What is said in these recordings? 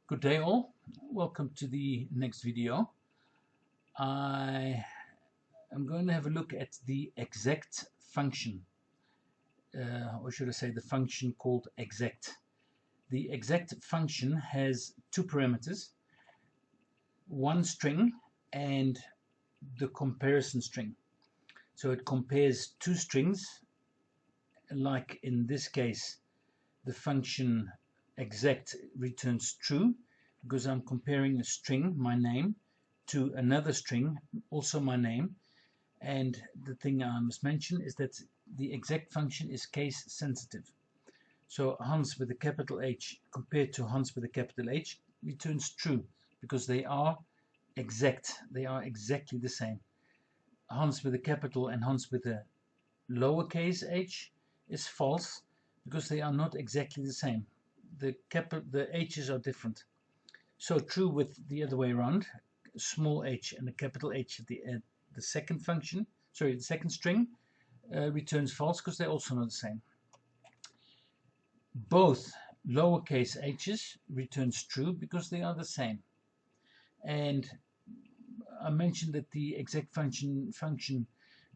Good day all, welcome to the next video. I am going to have a look at the exact function, or should I say the function called exact. The exact function has two parameters, one string and the comparison string. So it compares two strings, like in this case the function exact returns true because I'm comparing a string, my name, to another string, also my name. And the thing I must mention is that the exact function is case sensitive. So Hans with a capital H compared to Hans with a capital H returns true because they are exact. They are exactly the same. Hans with a capital and Hans with a lowercase h is false because they are not exactly the same. The h's are different. So true with the other way around, small h and a capital H at the second function, the second string returns false because they're also not the same. Both lowercase h's returns true because they are the same. And I mentioned that the exact function,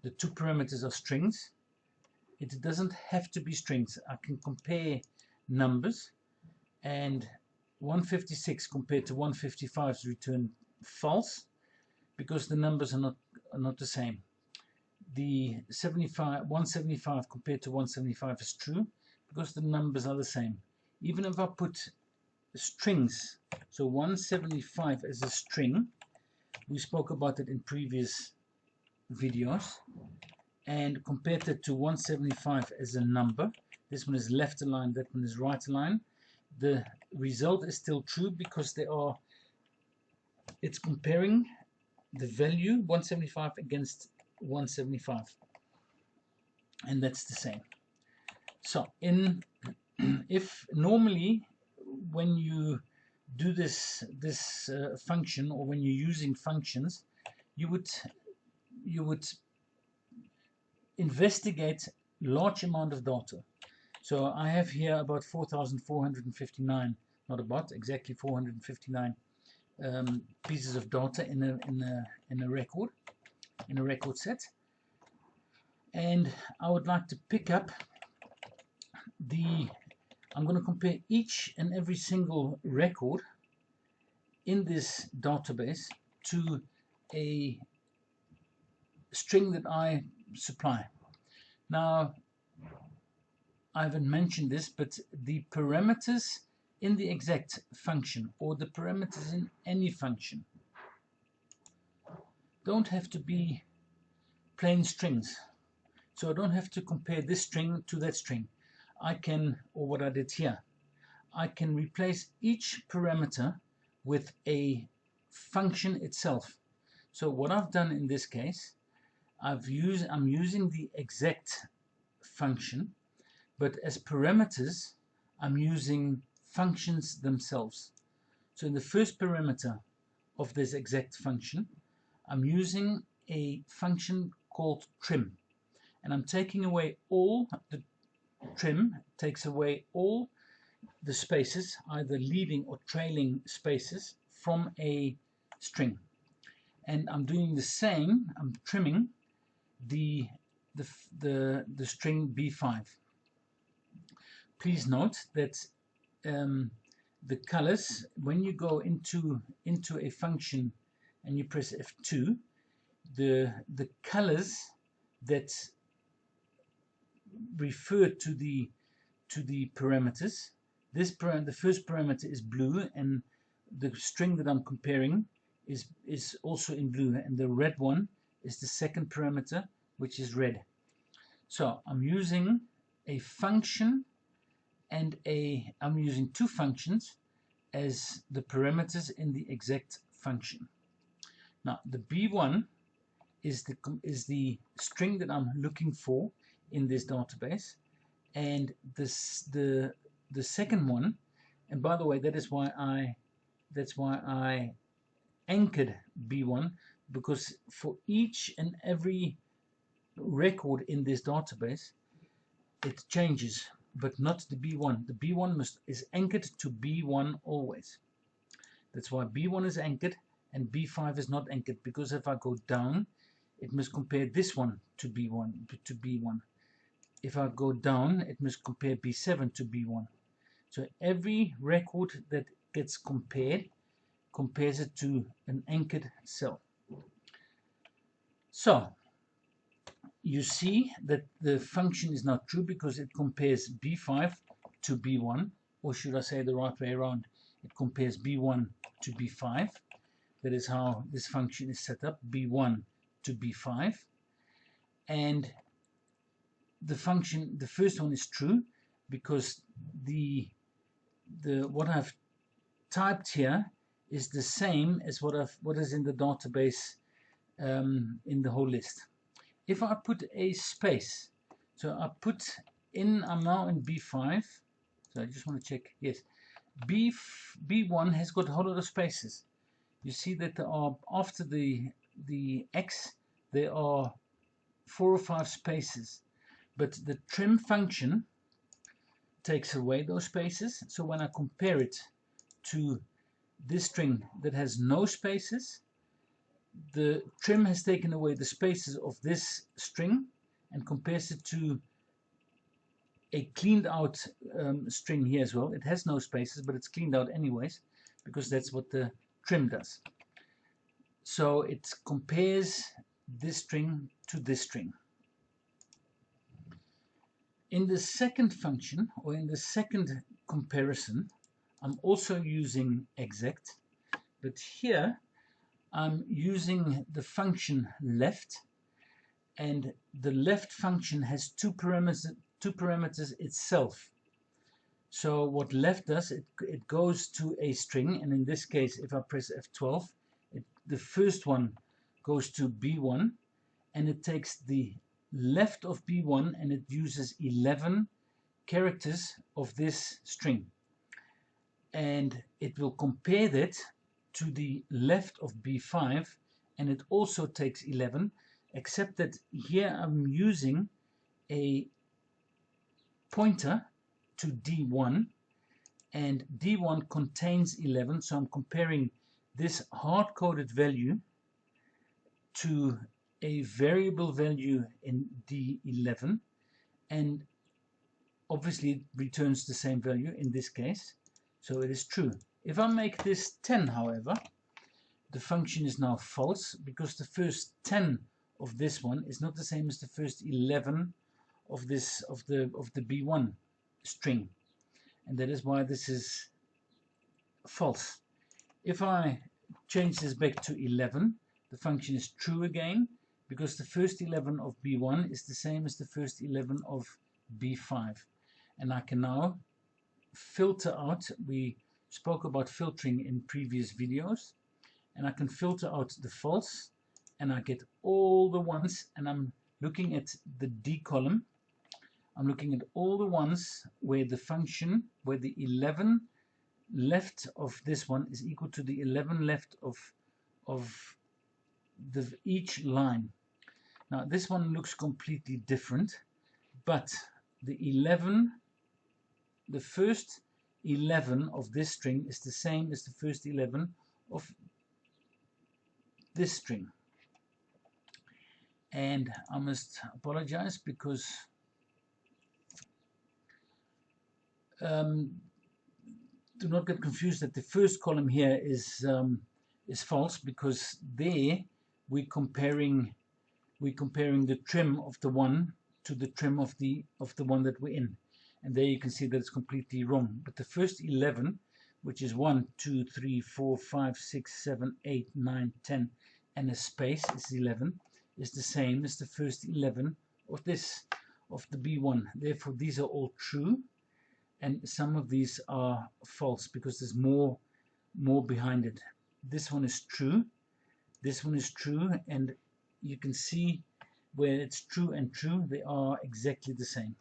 the two parameters are strings. It doesn't have to be strings. I can compare numbers, and 156 compared to 155 is returned false because the numbers are not the same. The 175 compared to 175 is true because the numbers are the same. Even if I put strings, so 175 as a string, we spoke about it in previous videos, and compared it to 175 as a number, this one is left aligned, that one is right aligned, the result is still true because it's comparing the value 175 against 175, and that's the same. So if normally when you do this function, or when you're using functions, you would investigate large amount of data. So I have here about 4,459, not about, exactly 459 pieces of data in a record set, and I would like to pick up I'm going to compare each and every single record in this database to a string that I supply. Now, I haven't mentioned this, but the parameters in the exact function, or the parameters in any function, don't have to be plain strings. So I don't have to compare this string to that string. I can, or what I did here, I can replace each parameter with a function itself. So what I've done in this case, I'm using the exact function, but as parameters I'm using functions themselves. So in the first parameter of this exact function, I'm using a function called trim, and I'm taking away all the trim, takes away all the spaces, either leading or trailing spaces, from a string. And I'm doing the same, I'm trimming the string B5. Please note that the colors, when you go into a function and you press F2, the colors that refer to the parameters, the first parameter is blue, and the string that I'm comparing is also in blue, and the red one is the second parameter, which is red. So I'm using a function and I'm using two functions as the parameters in the exact function. Now the B1 is the string that I'm looking for in this database, and the second one, and by the way, that's why I anchored B1, because for each and every record in this database it changes, but not the B1. The B1 is anchored to B1 always. That's why B1 is anchored and B5 is not anchored, because if I go down, it must compare this one to B1. If I go down, it must compare B7 to B1. So every record that gets compares it to an anchored cell. So you see that the function is not true because it compares B5 to B1, or should I say the right way around, it compares B1 to B5. That is how this function is set up, B1 to B5. And the function, the first one is true because the what I've typed here is the same as what is in the database in the whole list. If I put a space, so I put in, I'm now in B5, so I just want to check, yes, B1 has got a whole lot of spaces. You see that there are, after the X, there are 4 or 5 spaces, but the trim function takes away those spaces. So when I compare it to this string that has no spaces, the trim has taken away the spaces of this string and compares it to a cleaned out string here as well. It has no spaces, but it's cleaned out anyways, because that's what the trim does. So it compares this string to this string. In the second function, or in the second comparison, I'm also using exact, but here I'm using the function left, and the left function has two parameters itself. So what left does, it goes to a string, and in this case, if I press F12, the first one goes to B1, and it takes the left of B1 and it uses 11 characters of this string, and it will compare that to the left of B5, and it also takes 11, except that here I'm using a pointer to D1, and D1 contains 11, so I'm comparing this hard-coded value to a variable value in D11, and obviously it returns the same value in this case, so it is true. If I make this 10, however, the function is now false, because the first 10 of this one is not the same as the first 11 of this of the B1 string, and that is why this is false. If I change this back to 11, the function is true again, because the first 11 of B1 is the same as the first 11 of B5. And I can now filter out, we spoke about filtering in previous videos, and I can filter out the false, and I get all the ones, and I'm looking at the D column. I'm looking at all the ones where the function, where the 11 left of this one is equal to the 11 left of each line. Now this one looks completely different, but the first 11 of this string is the same as the first 11 of this string. And I must apologize because do not get confused that the first column here is false, because there we're comparing the trim of the one to the trim of the one that we're in, and there you can see that it's completely wrong. But the first 11, which is 1, 2, 3, 4, 5, 6, 7, 8, 9, 10, and a space is 11, is the same as the first 11 of the B1. Therefore, these are all true, and some of these are false because there's more behind it. This one is true, this one is true, and you can see where it's true and true, they are exactly the same.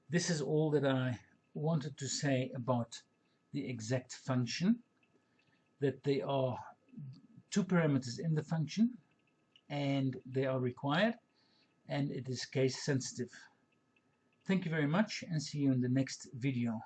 This is all that I wanted to say about the exact function, that they are 2 parameters in the function, and they are required, and it is case sensitive. Thank you very much, and see you in the next video.